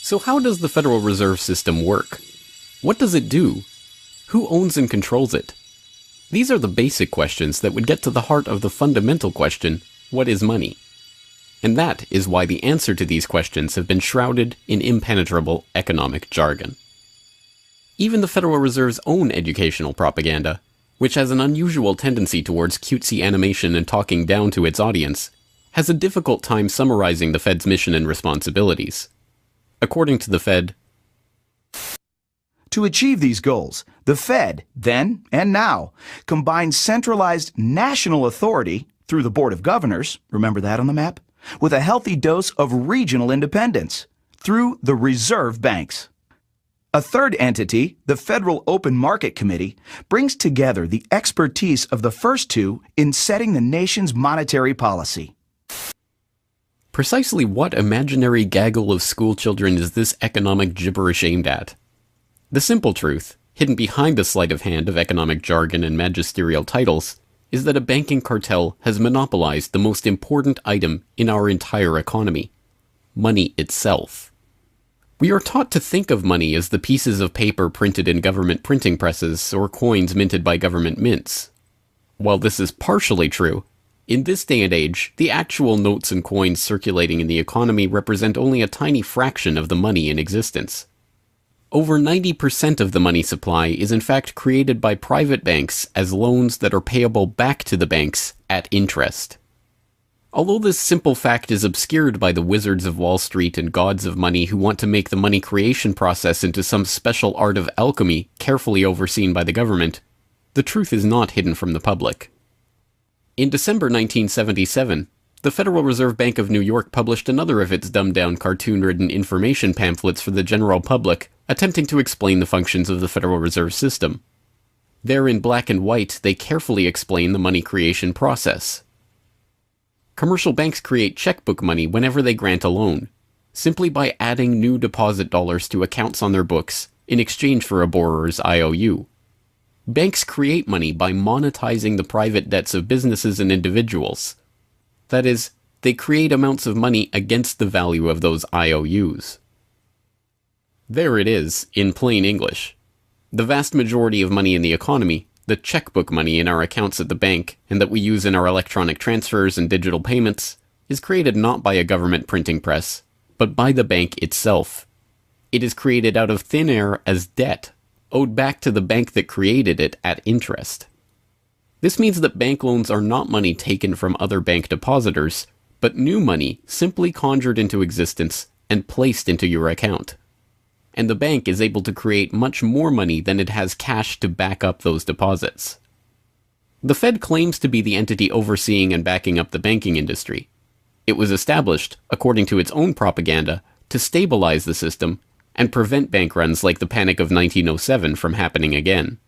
So how does the Federal Reserve System work? What does it do? Who owns and controls it? These are the basic questions that would get to the heart of the fundamental question, what is money? And that is why the answer to these questions have been shrouded in impenetrable economic jargon. Even the Federal Reserve's own educational propaganda, which has an unusual tendency towards cutesy animation and talking down to its audience, has a difficult time summarizing the Fed's mission and responsibilities. According to the Fed, to achieve these goals, the Fed, then and now, combines centralized national authority through the Board of Governors, remember that on the map, with a healthy dose of regional independence through the reserve banks. A third entity, the Federal Open Market Committee, brings together the expertise of the first two in setting the nation's monetary policy. Precisely what imaginary gaggle of schoolchildren is this economic gibberish aimed at? The simple truth, hidden behind the sleight of hand of economic jargon and magisterial titles, is that a banking cartel has monopolized the most important item in our entire economy: money itself. We are taught to think of money as the pieces of paper printed in government printing presses or coins minted by government mints. While this is partially true, in this day and age, the actual notes and coins circulating in the economy represent only a tiny fraction of the money in existence. Over 90% of the money supply is in fact created by private banks as loans that are payable back to the banks at interest. Although this simple fact is obscured by the wizards of Wall Street and gods of money who want to make the money creation process into some special art of alchemy carefully overseen by the government, the truth is not hidden from the public. In December 1977, the Federal Reserve Bank of New York published another of its dumbed-down cartoon-ridden information pamphlets for the general public, attempting to explain the functions of the Federal Reserve System. There in black and white, they carefully explain the money creation process. Commercial banks create checkbook money whenever they grant a loan, simply by adding new deposit dollars to accounts on their books in exchange for a borrower's IOU. Banks create money by monetizing the private debts of businesses and individuals. That is, they create amounts of money against the value of those IOUs. There it is, in plain English. The vast majority of money in the economy, the checkbook money in our accounts at the bank and that we use in our electronic transfers and digital payments, is created not by a government printing press, but by the bank itself. It is created out of thin air as debt, owed back to the bank that created it at interest. This means that bank loans are not money taken from other bank depositors, but new money simply conjured into existence and placed into your account. And the bank is able to create much more money than it has cash to back up those deposits. The Fed claims to be the entity overseeing and backing up the banking industry. It was established, according to its own propaganda, to stabilize the system and prevent bank runs like the Panic of 1907 from happening again.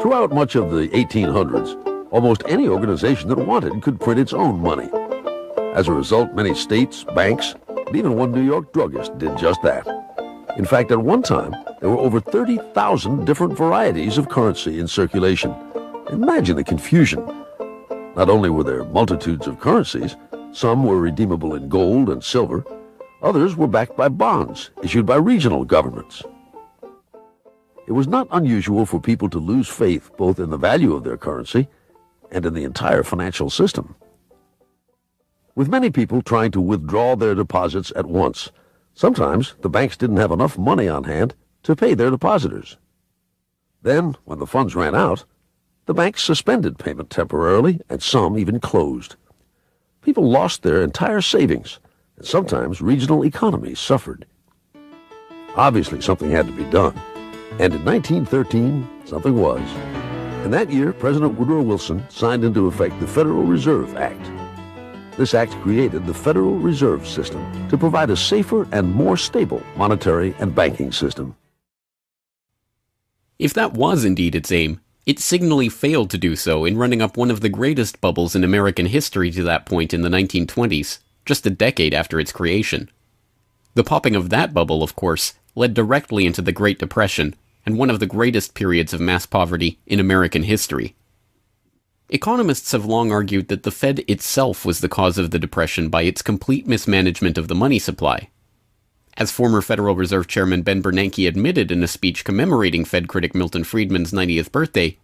Throughout much of the 1800s, almost any organization that wanted could print its own money. As a result, many states, banks, and even one New York druggist did just that. In fact, at one time, there were over 30,000 different varieties of currency in circulation. Imagine the confusion. Not only were there multitudes of currencies, some were redeemable in gold and silver, others were backed by bonds issued by regional governments. It was not unusual for people to lose faith both in the value of their currency and in the entire financial system. With many people trying to withdraw their deposits at once, sometimes the banks didn't have enough money on hand to pay their depositors. Then, when the funds ran out, the banks suspended payment temporarily, and some even closed. People lost their entire savings, and sometimes regional economies suffered. Obviously, something had to be done, and in 1913, something was. In that year, President Woodrow Wilson signed into effect the Federal Reserve Act. This act created the Federal Reserve System to provide a safer and more stable monetary and banking system. If that was indeed its aim, it signally failed to do so in running up one of the greatest bubbles in American history to that point in the 1920s, just a decade after its creation. The popping of that bubble, of course, led directly into the Great Depression and one of the greatest periods of mass poverty in American history. Economists have long argued that the Fed itself was the cause of the Depression by its complete mismanagement of the money supply. As former Federal Reserve Chairman Ben Bernanke admitted in a speech commemorating Fed critic Milton Friedman's 90th birthday,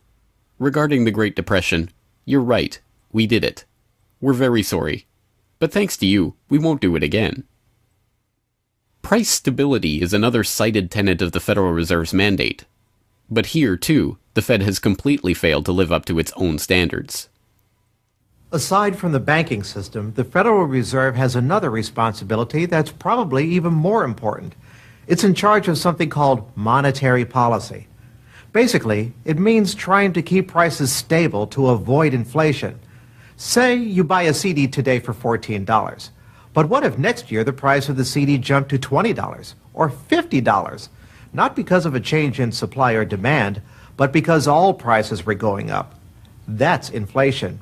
regarding the Great Depression, "You're right, we did it. We're very sorry. But thanks to you, we won't do it again." Price stability is another cited tenet of the Federal Reserve's mandate. But here, too, the Fed has completely failed to live up to its own standards. Aside from the banking system, the Federal Reserve has another responsibility that's probably even more important. It's in charge of something called monetary policy. Basically, it means trying to keep prices stable to avoid inflation. Say you buy a CD today for $14, but what if next year the price of the CD jumped to $20 or $50? Not because of a change in supply or demand, but because all prices were going up. That's inflation.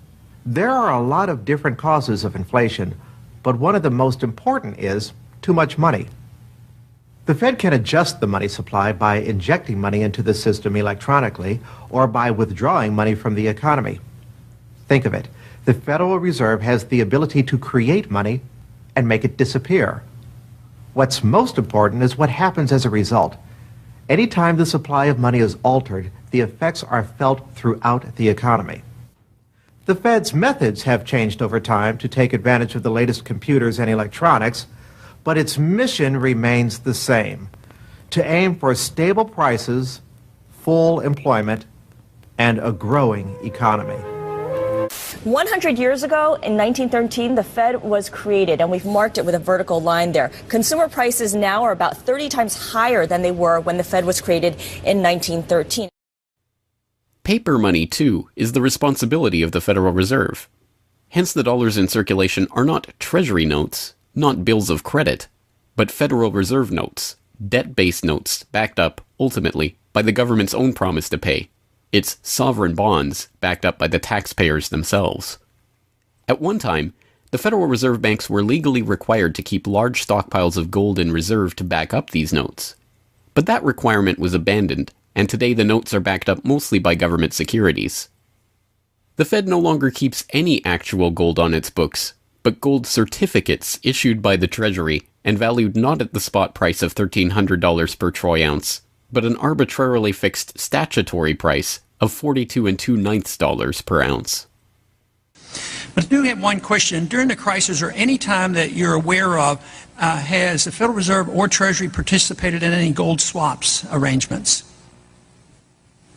There are a lot of different causes of inflation, but one of the most important is too much money. The Fed can adjust the money supply by injecting money into the system electronically or by withdrawing money from the economy. Think of it. The Federal Reserve has the ability to create money and make it disappear. What's most important is what happens as a result. Anytime the supply of money is altered, the effects are felt throughout the economy. The Fed's methods have changed over time to take advantage of the latest computers and electronics, but its mission remains the same: to aim for stable prices, full employment, and a growing economy. 100 years ago, in 1913, the Fed was created, and we've marked it with a vertical line there. Consumer prices now are about 30 times higher than they were when the Fed was created in 1913. Paper money, too, is the responsibility of the Federal Reserve. Hence the dollars in circulation are not treasury notes, not bills of credit, but Federal Reserve notes, debt-based notes backed up, ultimately, by the government's own promise to pay. It's sovereign bonds backed up by the taxpayers themselves. At one time, the Federal Reserve banks were legally required to keep large stockpiles of gold in reserve to back up these notes. But that requirement was abandoned, and today the notes are backed up mostly by government securities. The Fed no longer keeps any actual gold on its books, but gold certificates issued by the Treasury and valued not at the spot price of $1,300 per troy ounce, but an arbitrarily fixed statutory price of $42 2/9 per ounce. But I do have one question. During the crisis or any time that you're aware of, has the Federal Reserve or Treasury participated in any gold swaps arrangements?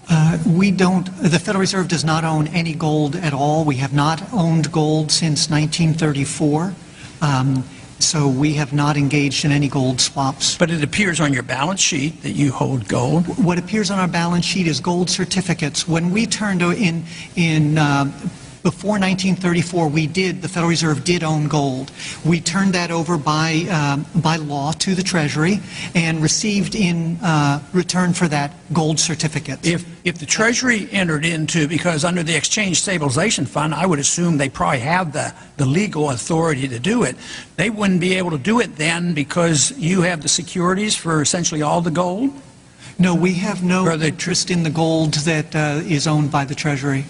The Federal Reserve does not own any gold at all. We have not owned gold since 1934. So we have not engaged in any gold swaps. But it appears on your balance sheet that you hold gold. What appears on our balance sheet is gold certificates. When we turned before 1934, the Federal Reserve did own gold. We turned that over by law to the Treasury and received in return for that gold certificate. If the Treasury entered into, because under the Exchange Stabilization Fund, I would assume they probably have the legal authority to do it. They wouldn't be able to do it then because you have the securities for essentially all the gold? No, we have no interest in the gold that is owned by the Treasury.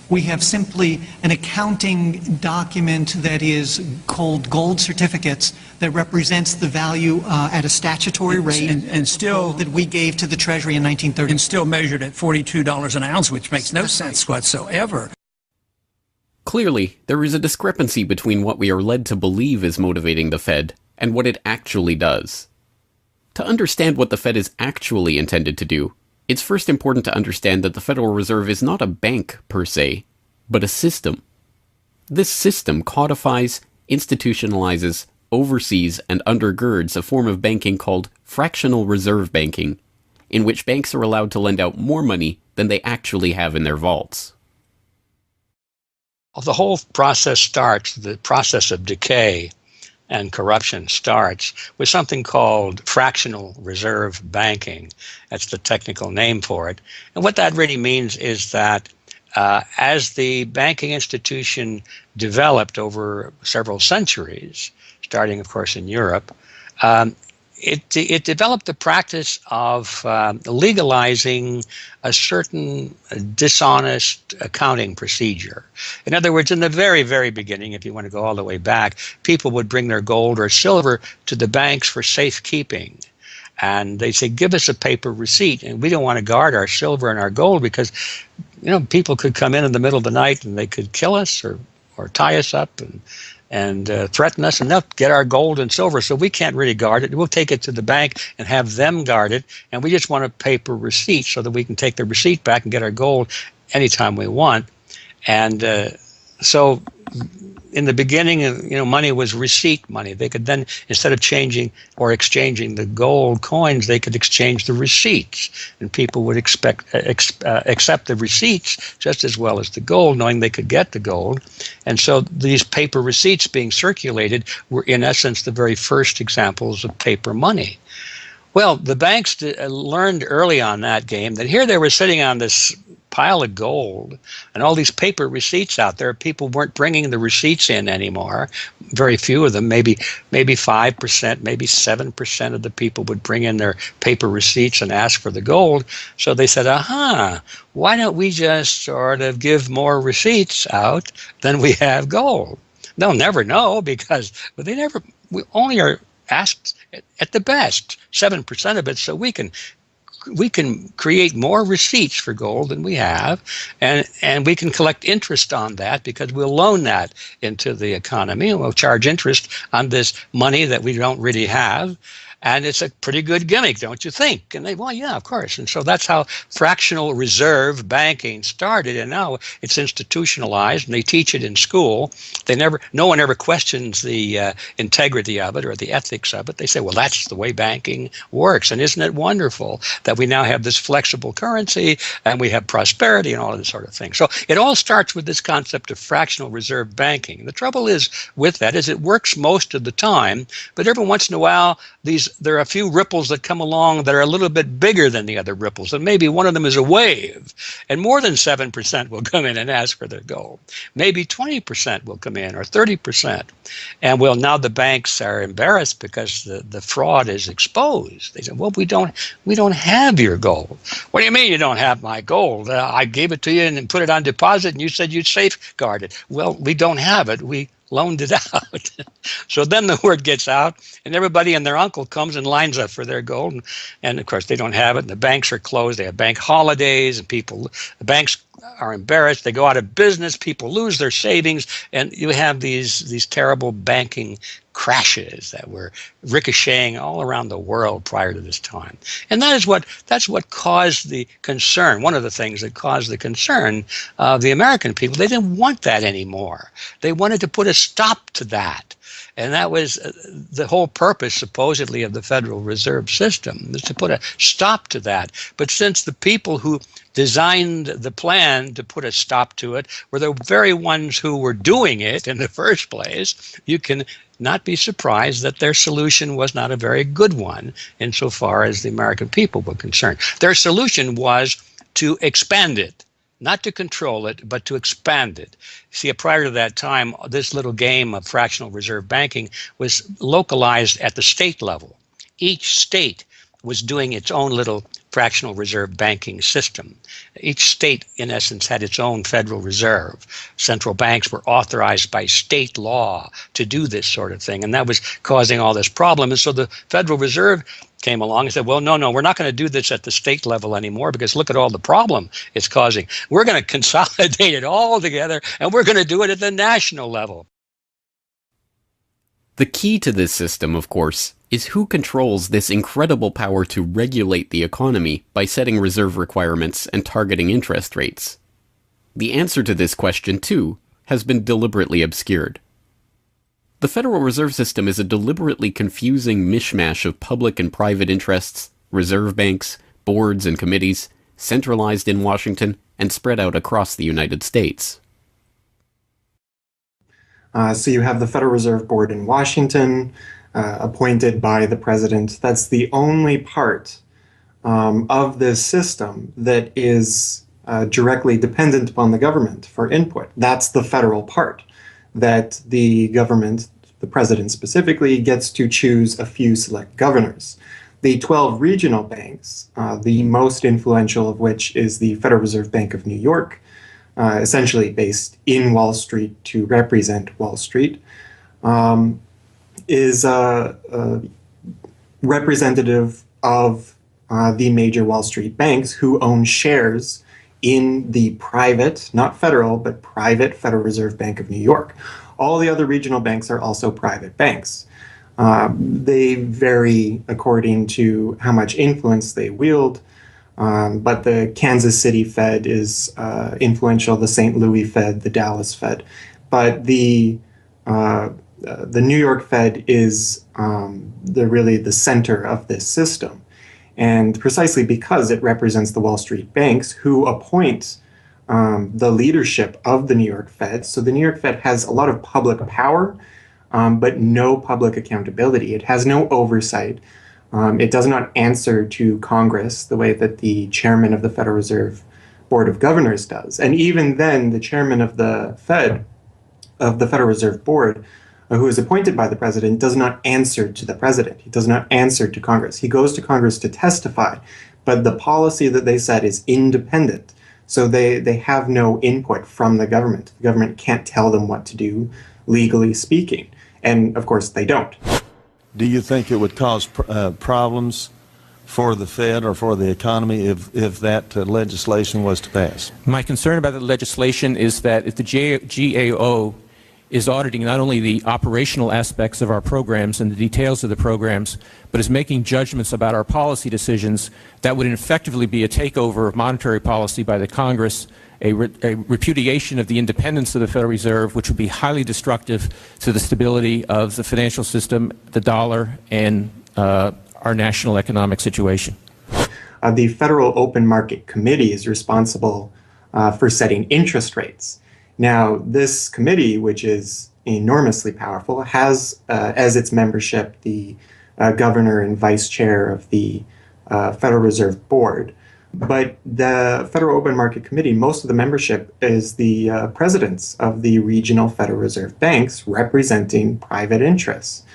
We have simply an accounting document that is called gold certificates that represents the value at a statutory rate and still that we gave to the Treasury in 1930. And still measured at $42 an ounce, which makes no sense whatsoever. Clearly, there is a discrepancy between what we are led to believe is motivating the Fed and what it actually does. To understand what the Fed is actually intended to do, it's first important to understand that the Federal Reserve is not a bank per se, but a system. This system codifies, institutionalizes, oversees, and undergirds a form of banking called fractional reserve banking, in which banks are allowed to lend out more money than they actually have in their vaults. The whole process starts, the process of decay and corruption starts with something called fractional reserve banking. That's the technical name for it. And what that really means is that as the banking institution developed over several centuries, starting, of course, in Europe, it developed the practice of legalizing a certain dishonest accounting procedure. In other words, in the very, very beginning, if you want to go all the way back, people would bring their gold or silver to the banks for safekeeping. And they say, give us a paper receipt. And we don't want to guard our silver and our gold because, people could come in the middle of the night and they could kill us or tie us up and threaten us, and they'll get our gold and silver. So we can't really guard it. We'll take it to the bank and have them guard it. And we just want a paper receipt so that we can take the receipt back and get our gold anytime we want. And so in the beginning, money was receipt money. They could then, instead of changing or exchanging the gold coins, they could exchange the receipts. And people would accept the receipts just as well as the gold, knowing they could get the gold. And so these paper receipts being circulated were, in essence, the very first examples of paper money. Well, the banks learned early on that game that here they were sitting on this pile of gold and all these paper receipts out there. People weren't bringing the receipts in anymore. Very few of them, maybe 5%, maybe 7% of the people would bring in their paper receipts and ask for the gold. So they said, why don't we just sort of give more receipts out than we have gold? They'll never know because we only are asked at the best 7% of it, so we can create more receipts for gold than we have, and we can collect interest on that because we'll loan that into the economy and we'll charge interest on this money that we don't really have. And it's a pretty good gimmick, don't you think? And well, yeah, of course. And so that's how fractional reserve banking started. And now it's institutionalized, and they teach it in school. No one ever questions the integrity of it or the ethics of it. They say, well, that's the way banking works. And isn't it wonderful that we now have this flexible currency and we have prosperity and all of this sort of thing? So it all starts with this concept of fractional reserve banking. And the trouble is with that is it works most of the time, but every once in a while, there are a few ripples that come along that are a little bit bigger than the other ripples, and maybe one of them is a wave, and more than 7% will come in and ask for their gold. Maybe 20% will come in, or 30%. And well, now the banks are embarrassed because the fraud is exposed. They say, well, we don't have your gold. What do you mean you don't have my gold? I gave it to you and put it on deposit, and you said you'd safeguard it. Well, we don't have it. We loaned it out. So then the word gets out, and everybody and their uncle comes and lines up for their gold. And of course, they don't have it, and the banks are closed. They have bank holidays, and the banks are embarrassed. They go out of business. People lose their savings, and you have these terrible banking crashes that were ricocheting all around the world prior to this time. And that's what caused the concern. One of the things that caused the concern of the American people, they didn't want that anymore. They wanted to put a stop to that. And that was the whole purpose, supposedly, of the Federal Reserve System, was to put a stop to that. But since the people who designed the plan to put a stop to it were the very ones who were doing it in the first place, you can not be surprised that their solution was not a very good one insofar as the American people were concerned. Their solution was to expand it. Not to control it, but to expand it. See, prior to that time, this little game of fractional reserve banking was localized at the state level. Each state was doing its own little fractional reserve banking system. Each state, in essence, had its own Federal Reserve. Central banks were authorized by state law to do this sort of thing, and that was causing all this problem. And so the Federal Reserve came along and said, well, no, we're not going to do this at the state level anymore because look at all the problem it's causing. We're going to consolidate it all together, and we're going to do it at the national level. The key to this system, of course, is who controls this incredible power to regulate the economy by setting reserve requirements and targeting interest rates. The answer to this question, too, has been deliberately obscured. The Federal Reserve System is a deliberately confusing mishmash of public and private interests, reserve banks, boards and committees, centralized in Washington and spread out across the United States. So you have the Federal Reserve Board in Washington, appointed by the president. That's the only part of this system that is directly dependent upon the government for input. That's the federal part that the government, the the president specifically, gets to choose a few select governors. The 12 regional banks, the most influential of which is the Federal Reserve Bank of New York, essentially based in Wall Street to represent Wall Street, is representative of the major Wall Street banks who own shares in the private, not federal, but private Federal Reserve Bank of New York. All the other regional banks are also private banks. They vary according to how much influence they wield, but the Kansas City Fed is influential, the St. Louis Fed, the Dallas Fed. But the New York Fed is really the center of this system. And precisely because it represents the Wall Street banks who appoint the leadership of the New York Fed. So the New York Fed has a lot of public power, but no public accountability. It has no oversight. It does not answer to Congress the way that the chairman of the Federal Reserve Board of Governors does. And even then, the chairman of the Federal Reserve Board, who is appointed by the president, does not answer to the president. He does not answer to Congress. He goes to Congress to testify, but the policy that they set is independent. So they have no input from the government. The government can't tell them what to do, legally speaking. And of course, they don't. Do you think it would cause problems for the Fed or for the economy if that legislation was to pass? My concern about the legislation is that if the GAO is auditing not only the operational aspects of our programs and the details of the programs, but is making judgments about our policy decisions, that would effectively be a takeover of monetary policy by the Congress, a repudiation of the independence of the Federal Reserve, which would be highly destructive to the stability of the financial system, the dollar, and our national economic situation. The Federal Open Market Committee is responsible for setting interest rates. Now, this committee, which is enormously powerful, has as its membership the governor and vice chair of the Federal Reserve Board. But the Federal Open Market Committee, most of the membership is the presidents of the regional Federal Reserve banks representing private interests.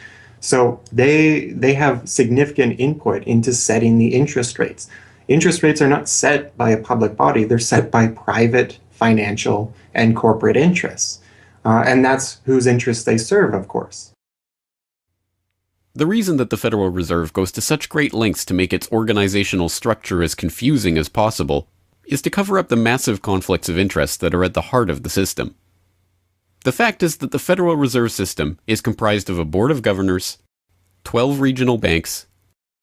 So they have significant input into setting the interest rates. Interest rates are not set by a public body, they're set by private financial and corporate interests. And that's whose interests they serve, of course. The reason that the Federal Reserve goes to such great lengths to make its organizational structure as confusing as possible is to cover up the massive conflicts of interest that are at the heart of the system. The fact is that the Federal Reserve System is comprised of a board of governors, 12 regional banks,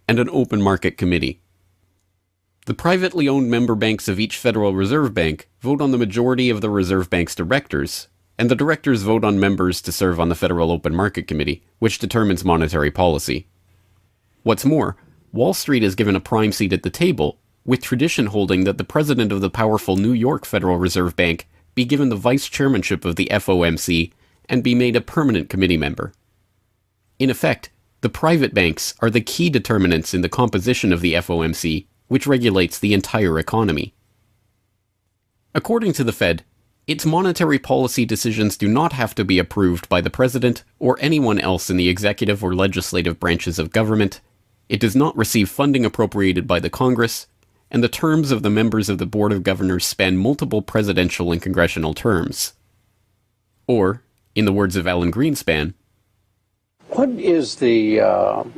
and an open market committee. The privately owned member banks of each Federal Reserve Bank vote on the majority of the Reserve Bank's directors, and the directors vote on members to serve on the Federal Open Market Committee, which determines monetary policy. What's more, Wall Street is given a prime seat at the table, with tradition holding that the president of the powerful New York Federal Reserve Bank be given the vice chairmanship of the FOMC and be made a permanent committee member. In effect, the private banks are the key determinants in the composition of the FOMC, which regulates the entire economy. According to the Fed, its monetary policy decisions do not have to be approved by the president or anyone else in the executive or legislative branches of government. It does not receive funding appropriated by the Congress, and the terms of the members of the Board of Governors span multiple presidential and congressional terms. Or, in the words of Alan Greenspan, what is the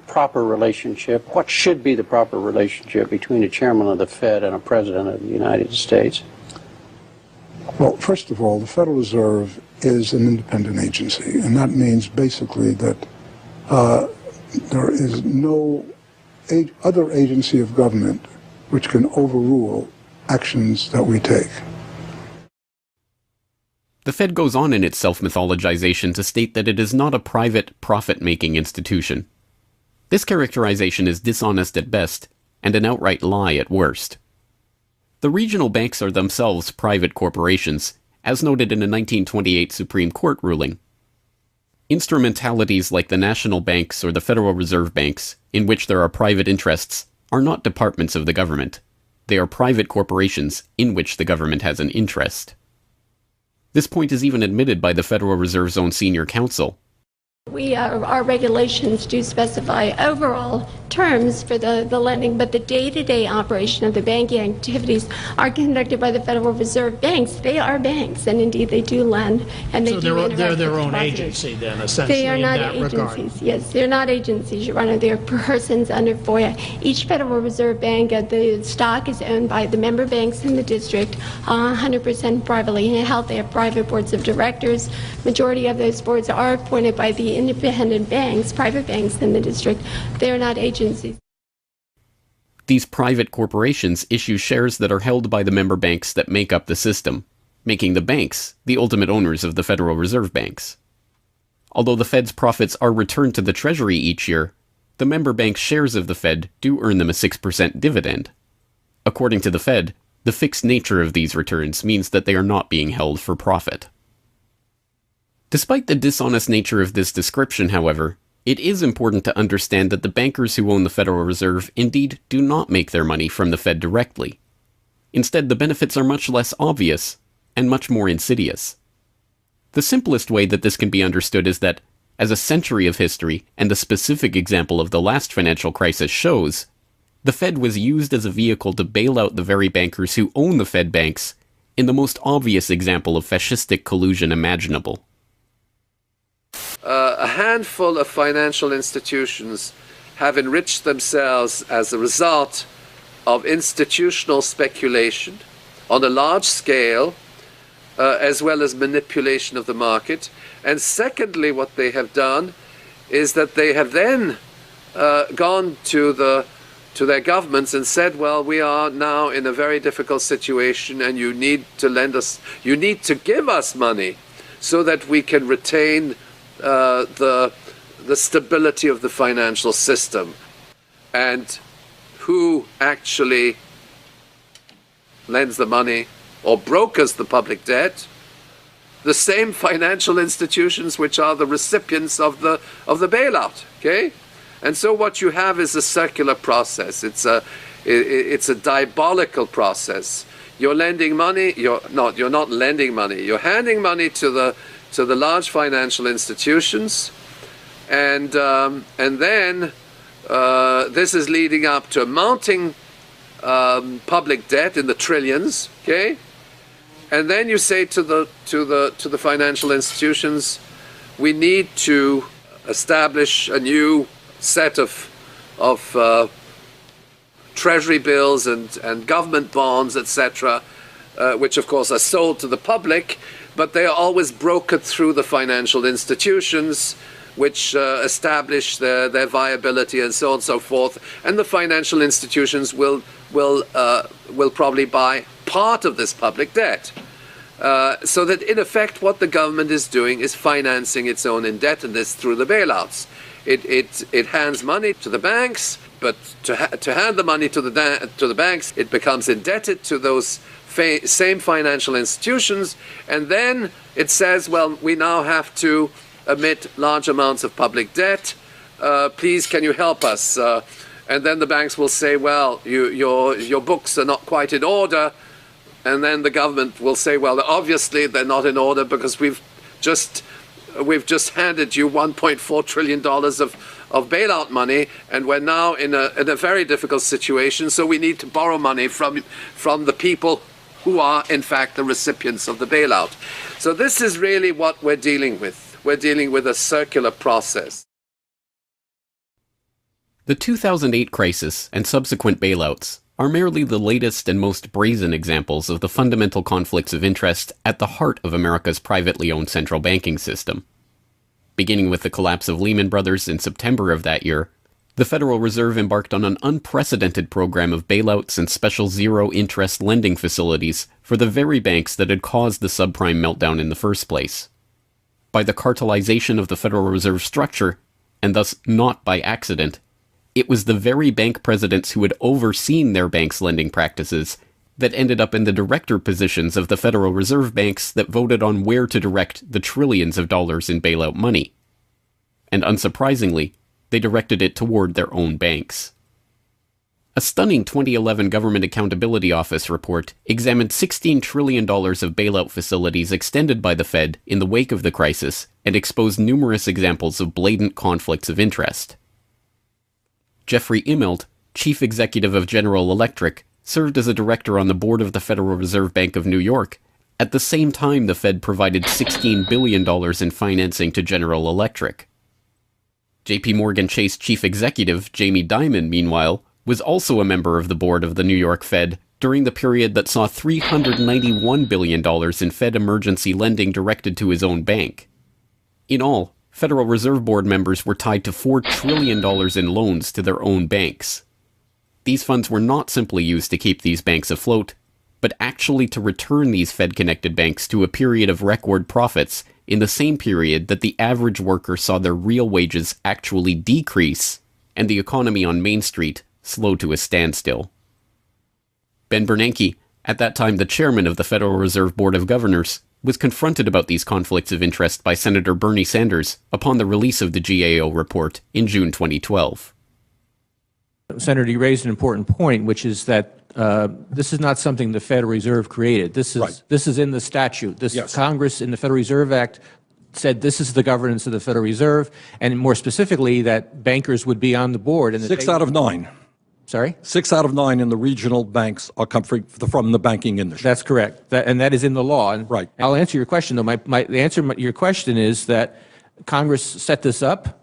proper relationship, what should be the proper relationship between a chairman of the Fed and a president of the United States? Well, first of all, the Federal Reserve is an independent agency, and that means basically that there is no other agency of government which can overrule actions that we take. The Fed goes on in its self-mythologization to state that it is not a private, profit-making institution. This characterization is dishonest at best, and an outright lie at worst. The regional banks are themselves private corporations, as noted in a 1928 Supreme Court ruling. Instrumentalities like the national banks or the Federal Reserve Banks, in which there are private interests, are not departments of the government. They are private corporations in which the government has an interest. This point is even admitted by the Federal Reserve's own senior counsel. Our regulations do specify overall terms for the lending, but the day-to-day operation of the banking activities are conducted by the Federal Reserve banks. They are banks, and indeed they do lend, and they do interact with they're their own depositors. agency then, essentially, They are not in that agencies. regard. Yes, they're not agencies, Your Honor. They're persons under FOIA. Each Federal Reserve Bank, the stock is owned by the member banks in the district, 100% privately held. They have private boards of directors. Majority of those boards are appointed by the independent banks, private banks in the district. They're not agencies. These private corporations issue shares that are held by the member banks that make up the system, making the banks the ultimate owners of the Federal Reserve banks. Although the Fed's profits are returned to the Treasury each year, the member banks' shares of the Fed do earn them a 6% dividend. According to the Fed, the fixed nature of these returns means that they are not being held for profit. Despite the dishonest nature of this description, however, it is important to understand that the bankers who own the Federal Reserve indeed do not make their money from the Fed directly. Instead, the benefits are much less obvious and much more insidious. The simplest way that this can be understood is that, as a century of history and the specific example of the last financial crisis shows, the Fed was used as a vehicle to bail out the very bankers who own the Fed banks in the most obvious example of fascistic collusion imaginable. A handful of financial institutions have enriched themselves as a result of institutional speculation on a large scale, as well as manipulation of the market. And secondly, what they have done is that they have then gone to their governments and said, well, we are now in a very difficult situation and you need to lend us, you need to give us money so that we can retain the stability of the financial system. And who actually lends the money or brokers the public debt? The same financial institutions which are the recipients of the bailout. Okay, and so what you have is a circular process. It's a diabolical process. You're lending money. You're not lending money. You're handing money to the large financial institutions, and then this is leading up to a mounting public debt in the trillions. Okay, and then you say to the financial institutions, we need to establish a new set of treasury bills and government bonds, etc., which of course are sold to the public, but they are always brokered through the financial institutions, which establish their viability and so on and so forth. And the financial institutions will probably buy part of this public debt. So that in effect what the government is doing is financing its own indebtedness through the bailouts. It hands money to the banks, but to hand the money to the banks, it becomes indebted to those same financial institutions, and then it says, well, we now have to emit large amounts of public debt. Please, can you help us? And then the banks will say, well, your books are not quite in order. And then the government will say, well, obviously they're not in order because we've just handed you $1.4 trillion of bailout money, and we're now in a very difficult situation, so we need to borrow money from the people who are, in fact, the recipients of the bailout. So this is really what we're dealing with. We're dealing with a circular process. The 2008 crisis and subsequent bailouts are merely the latest and most brazen examples of the fundamental conflicts of interest at the heart of America's privately owned central banking system. Beginning with the collapse of Lehman Brothers in September of that year, the Federal Reserve embarked on an unprecedented program of bailouts and special zero-interest lending facilities for the very banks that had caused the subprime meltdown in the first place. By the cartelization of the Federal Reserve structure, and thus not by accident, it was the very bank presidents who had overseen their banks' lending practices that ended up in the director positions of the Federal Reserve banks that voted on where to direct the trillions of dollars in bailout money. And unsurprisingly, they directed it toward their own banks. A stunning 2011 Government Accountability Office report examined $16 trillion of bailout facilities extended by the Fed in the wake of the crisis and exposed numerous examples of blatant conflicts of interest. Jeffrey Immelt, chief executive of General Electric, served as a director on the board of the Federal Reserve Bank of New York. At the same time, the Fed provided $16 billion in financing to General Electric. JP Morgan Chase chief executive Jamie Dimon, meanwhile, was also a member of the board of the New York Fed during the period that saw $391 billion in Fed emergency lending directed to his own bank. In all, Federal Reserve Board members were tied to $4 trillion in loans to their own banks. These funds were not simply used to keep these banks afloat, but actually to return these Fed-connected banks to a period of record profits in the same period that the average worker saw their real wages actually decrease and the economy on Main Street slow to a standstill. Ben Bernanke, at that time the chairman of the Federal Reserve Board of Governors, was confronted about these conflicts of interest by Senator Bernie Sanders upon the release of the GAO report in June 2012. Senator, you raised an important point, which is that this is not something the Federal Reserve created. This is in the statute. Congress in the Federal Reserve Act said this is the governance of the Federal Reserve, and more specifically that bankers would be on the board. And 6 out of 9. Sorry? 6 out of 9 in the regional banks are come from the banking industry. That's correct. And that is in the law. And right. I'll answer your question, though. The answer to your question is that Congress set this up.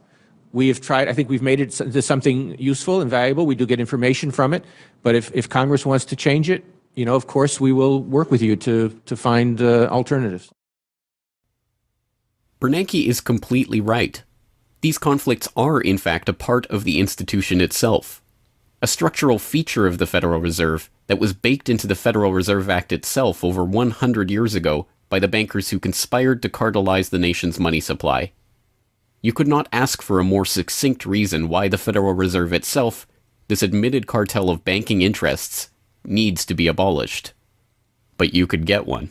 We have tried, I think we've made it into something useful and valuable. We do get information from it. But if Congress wants to change it, of course, we will work with you to find alternatives. Bernanke is completely right. These conflicts are, in fact, a part of the institution itself. A structural feature of the Federal Reserve that was baked into the Federal Reserve Act itself over 100 years ago by the bankers who conspired to cartelize the nation's money supply. You could not ask for a more succinct reason why the Federal Reserve itself, this admitted cartel of banking interests, needs to be abolished. But you could get one.